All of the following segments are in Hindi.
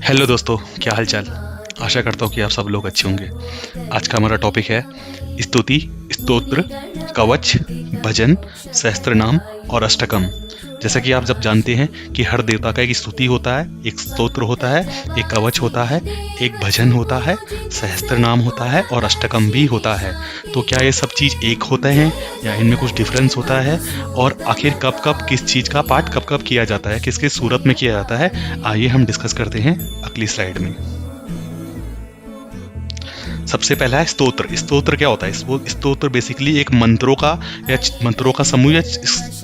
हेलो दोस्तों, क्या हाल चाल। आशा करता हूँ कि आप सब लोग अच्छे होंगे। आज का हमारा टॉपिक है स्तुति, स्तोत्र, कवच, भजन, सहस्त्र नाम और अष्टकम। जैसा कि आप जब जानते हैं कि हर देवता का एक स्तुति होता है, एक स्तोत्र होता है, एक कवच होता है, एक भजन होता है, सहस्त्र नाम होता है और अष्टकम भी होता है। तो क्या ये सब चीज़ एक होते हैं या इनमें कुछ डिफरेंस होता है, और आखिर कब कब किस चीज़ का पाठ कब कब किया जाता है, किस किस सूरत में किया जाता है, आइए हम डिस्कस करते हैं अगली स्लाइड में। सबसे पहला है स्तोत्र। स्तोत्र क्या होता है? स्तोत्र बेसिकली एक मंत्रों का या मंत्रों का समूह या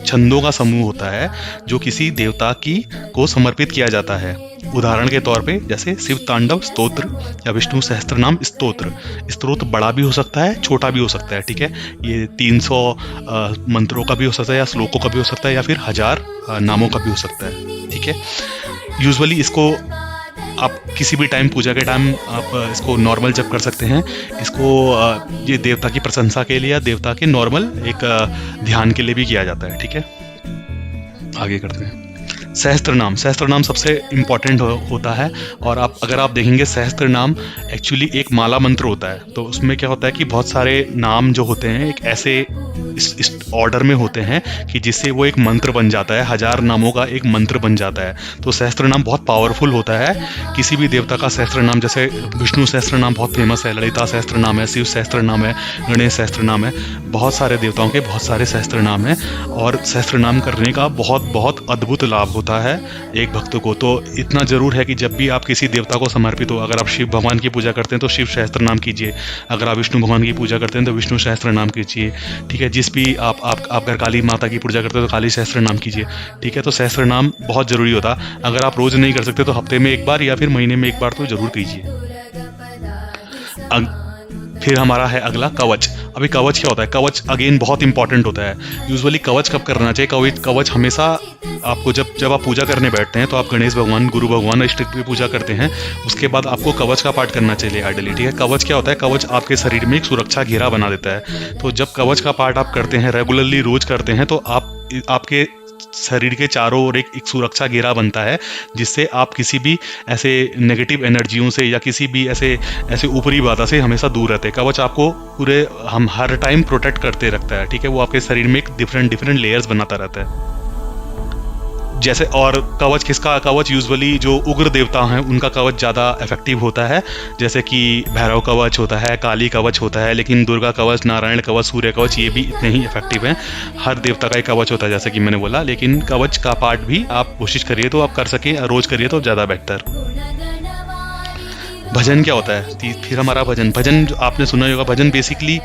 छंदों का समूह होता है जो किसी देवता की को समर्पित किया जाता है। उदाहरण के तौर पे जैसे शिव तांडव स्तोत्र या विष्णु सहस्त्रनाम स्तोत्र। स्तोत्र बड़ा भी हो सकता है, छोटा भी हो सकता है, ठीक है। ये 300 मंत्रों का भी हो सकता है या श्लोकों का भी हो सकता है या फिर 1000 नामों का भी हो सकता है, ठीक है। यूजुअली इसको आप किसी भी टाइम, पूजा के टाइम आप इसको नॉर्मल जप कर सकते हैं। इसको ये देवता की प्रशंसा के लिए या देवता के नॉर्मल एक ध्यान के लिए भी किया जाता है, ठीक है। आगे करते हैं। सहस्त्र नाम सबसे इम्पॉर्टेंट होता है। और अगर आप देखेंगे, सहस्त्र नाम एक्चुअली एक माला मंत्र होता है। तो उसमें क्या होता है कि बहुत सारे नाम जो होते हैं एक ऐसे इस ऑर्डर में होते हैं कि जिससे वो एक मंत्र बन जाता है, 1000 नामों का एक मंत्र बन जाता है। तो सहस्त्र नाम बहुत पावरफुल होता है। किसी भी देवता का सहस्त्र नाम, जैसे विष्णु सहस्त्र नाम बहुत फेमस है, ललिता सहस्त्र नाम है, शिव सहस्त्र नाम है, गणेश सहस्त्र नाम है। बहुत सारे देवताओं के बहुत सारे सहस्त्र नाम हैं और सहस्त्र नाम करने का बहुत बहुत अद्भुत लाभ होता है एक भक्त को। तो इतना जरूर है कि जब भी आप किसी देवता को समर्पित हो, अगर आप शिव भगवान की पूजा करते हैं तो शिव सहस्त्र नाम कीजिए, अगर आप विष्णु भगवान की पूजा करते हैं तो विष्णु सहस्त्र नाम कीजिए, ठीक है। जिस भी आप अगर काली माता की पूजा करते हैं तो काली सहस्त्र नाम कीजिए, ठीक है। तो सहस्त्र नाम बहुत जरूरी होता है। अगर आप रोज नहीं कर सकते तो हफ्ते में एक बार या फिर महीने में एक बार तो जरूर कीजिए। फिर हमारा है अगला कवच। अभी कवच क्या होता है? कवच अगेन बहुत इंपॉर्टेंट होता है। यूजुअली कवच कब करना चाहिए? कवच हमेशा आपको जब आप पूजा करने बैठते हैं तो आप गणेश भगवान, गुरु भगवान, इष्ट की पूजा करते हैं, उसके बाद आपको कवच का पाठ करना चाहिए आइडियली, ठीक है। कवच क्या होता है? कवच आपके शरीर में एक सुरक्षा घेरा बना देता है। तो जब कवच का पाठ आप करते हैं, रेगुलरली रोज करते हैं, तो आपके शरीर के चारों ओर एक सुरक्षा घेरा बनता है, जिससे आप किसी भी ऐसे नेगेटिव एनर्जियों से या किसी भी ऐसे ऊपरी बाधा से हमेशा दूर रहते हैं। कवच आपको पूरे हम हर टाइम प्रोटेक्ट करते रखता है, ठीक है। वो आपके शरीर में एक डिफरेंट लेयर्स बनाता रहता है। जैसे, और कवच किसका? कवच यूजुअली जो उग्र देवता हैं उनका कवच ज़्यादा इफेक्टिव होता है। जैसे कि भैरव कवच होता है, काली कवच होता है, लेकिन दुर्गा कवच, नारायण कवच, सूर्य कवच, ये भी इतने ही इफेक्टिव हैं। हर देवता का एक कवच होता है जैसे कि मैंने बोला, लेकिन कवच का पाठ भी आप कोशिश करिए तो आप कर सकें, रोज करिए तो ज़्यादा बेहतर। भजन क्या होता है? फिर हमारा भजन जो आपने सुना ही होगा। भजन बेसिकली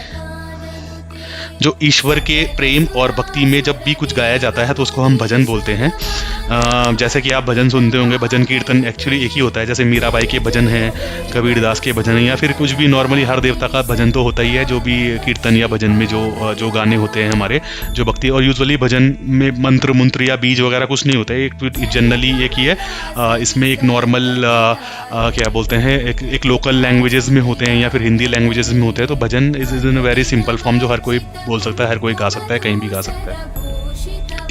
जो ईश्वर के प्रेम और भक्ति में जब भी कुछ गाया जाता है तो उसको हम भजन बोलते हैं। जैसे कि आप भजन सुनते होंगे, भजन कीर्तन एक्चुअली एक ही होता है। जैसे मीराबाई के भजन हैं, कबीर दास के भजन हैं, या फिर कुछ भी नॉर्मली हर देवता का भजन तो होता ही है। जो भी कीर्तन या भजन में जो गाने होते हैं हमारे, जो भक्ति, और यूजुअली भजन में मंत्र या बीज वगैरह कुछ नहीं होता है। एक जनरली एक ही है। इसमें एक नॉर्मल क्या बोलते हैं, एक लोकल लैंग्वेजेस में होते हैं या फिर हिंदी लैंग्वेजेस में होते हैं। तो bhajan is in very simple form, जो हर कोई बोल सकता है, हर कोई गा सकता है, कहीं भी गा सकता है।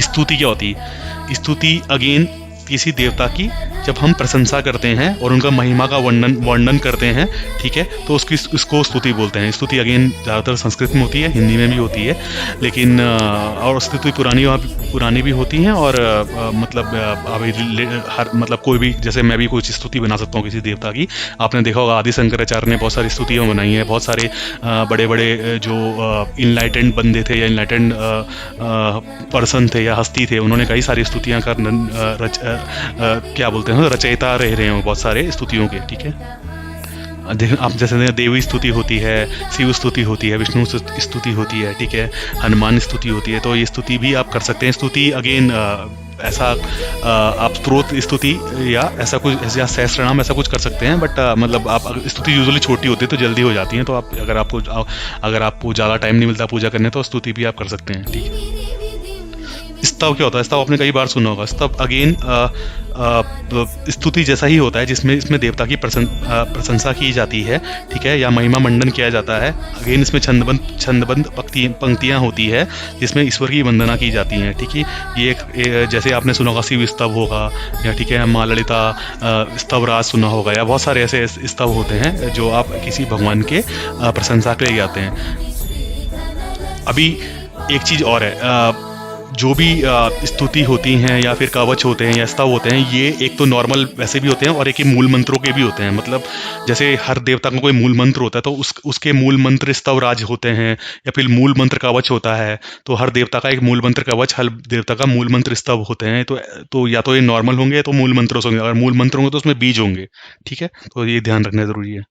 स्तुति क्या होती है? स्तुति अगेन किसी देवता की जब हम प्रशंसा करते हैं और उनका महिमा का वर्णन करते हैं, ठीक है, तो इसको स्तुति बोलते हैं। स्तुति अगेन ज़्यादातर संस्कृत में होती है, हिंदी में भी होती है, लेकिन और स्तुति पुरानी भी होती हैं। और मतलब कोई भी, जैसे मैं भी कुछ स्तुति बना सकता हूँ किसी देवता की। आपने देखा होगा आदि शंकराचार्य ने बहुत सारी स्तुतियाँ बनाई हैं। बहुत सारे बड़े बड़े जो इनलाइटेंड बंदे थे या इनलाइटेंड पर्सन थे या हस्ती थे, उन्होंने कई सारी स्तुतियाँ क्या बोलते हैं, रचयिता रहे हैं बहुत सारे स्तुतियों के, ठीक है। आप जैसे देवी स्तुति होती है, शिव स्तुति होती है, विष्णु स्तुति होती है, ठीक है, हनुमान स्तुति होती है। तो ये स्तुति भी आप कर सकते हैं। स्तुति अगेन ऐसा आप स्त्रोत स्तुति या ऐसा कुछ या सहस्त्र नाम ऐसा कुछ कर सकते हैं। बट मतलब आप स्तुति यूजुअली छोटी होती है तो जल्दी हो जाती है। तो आप अगर आपको ज़्यादा टाइम नहीं मिलता पूजा करने तो स्तुति भी आप कर सकते हैं, ठीक है। स्तव क्या होता है? स्तव आपने कई बार सुना होगा। स्तव अगेन स्तुति जैसा ही होता है, जिसमें इसमें देवता की प्रशंसा की जाती है, ठीक है, या महिमा मंडन किया जाता है। अगेन इसमें छंदबद्ध पंक्तियाँ होती है जिसमें ईश्वर की वंदना की जाती हैं, ठीक है। ये जैसे आपने सुना होगा शिव स्तव होगा, या ठीक है माँ ललिता स्तवराज सुना होगा, या बहुत सारे ऐसे स्तव होते हैं जो आप किसी भगवान के प्रशंसा के लिए गाते हैं। अभी एक चीज़ और है, जो भी स्तुति होती हैं या फिर कवच होते हैं या स्तव होते हैं, ये एक तो नॉर्मल वैसे भी होते हैं और एक ही मूल मंत्रों के भी होते हैं। मतलब जैसे हर देवता का कोई मूल मंत्र होता है, तो उसके मूल मंत्र स्तव राज होते हैं, या फिर मूल मंत्र कवच होता है। तो हर देवता का एक मूल मंत्र कवच, हर देवता का मूल मंत्र स्तव होते हैं। तो या तो ये नॉर्मल होंगे या तो मूल मंत्रों से होंगे। अगर मूल मंत्र होंगे तो उसमें बीज होंगे, ठीक है। तो ये ध्यान रखना जरूरी है।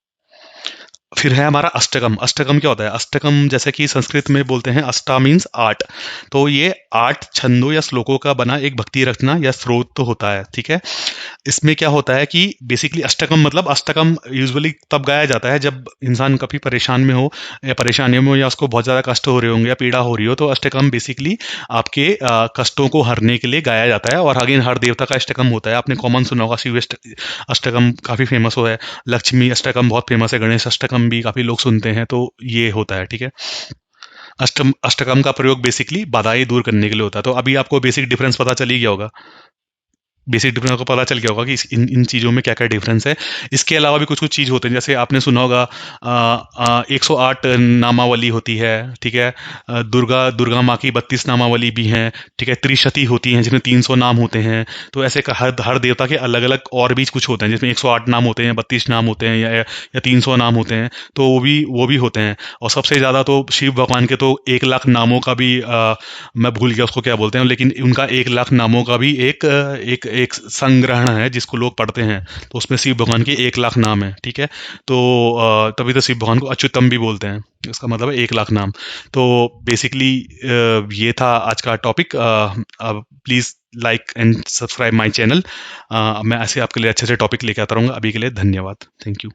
फिर है हमारा अष्टकम। अष्टकम क्या होता है? अष्टकम जैसे कि संस्कृत में बोलते हैं, अष्टा मीन्स आठ। तो ये 8 छंदों या श्लोकों का बना एक भक्ति रचना या स्रोत तो होता है, ठीक है। इसमें क्या होता है कि बेसिकली अष्टकम मतलब अष्टकम यूजुअली तब गाया जाता है जब इंसान कभी परेशान में हो या परेशानियों में हो, या उसको बहुत ज़्यादा कष्ट हो रहे होंगे या पीड़ा हो रही हो। तो अष्टकम बेसिकली आपके कष्टों को हरने के लिए गाया जाता है। और अगेन हर देवता का अष्टकम होता है। आपने कॉमन सुना होगा, शिव अष्टकम काफ़ी फेमस हो है, लक्ष्मी अष्टकम बहुत फेमस है, गणेश अष्टकम भी काफ़ी लोग सुनते हैं। तो ये होता है, ठीक है। अष्टकम का प्रयोग बेसिकली बाधाएं दूर करने के लिए होता है। तो अभी आपको बेसिक डिफरेंस पता चल ही गया होगा। बेसिक डिफरेंस को पता चल गया होगा कि इन इन चीज़ों में क्या क्या डिफरेंस है। इसके अलावा भी कुछ कुछ चीज़ होते हैं, जैसे आपने सुना होगा 108 नामावली होती है, ठीक है। दुर्गा माँ की 32 नामावली भी हैं, ठीक है। त्रिशती होती हैं जिसमें 300 नाम होते हैं। तो ऐसे हर देवता के अलग अलग और भी कुछ होते हैं, जिसमें 108 नाम होते हैं, 32 नाम होते हैं, या 300 नाम होते हैं। तो वो भी होते हैं। और सबसे ज़्यादा तो शिव भगवान के तो 1 लाख नामों का भी मैं भूल गया उसको क्या बोलते हैं, लेकिन उनका 1 लाख नामों का भी एक एक संग्रहण है जिसको लोग पढ़ते हैं। तो उसमें शिव भगवान के 1 लाख नाम है, ठीक है। तो तभी तो शिव भगवान को अच्युतम भी बोलते हैं। इसका मतलब है 1 लाख नाम। तो बेसिकली ये था आज का topic. Please like and subscribe my channel. मैं ऐसे आपके लिए अच्छे से टॉपिक लेके आता रहूँगा। अभी के लिए धन्यवाद। Thank you.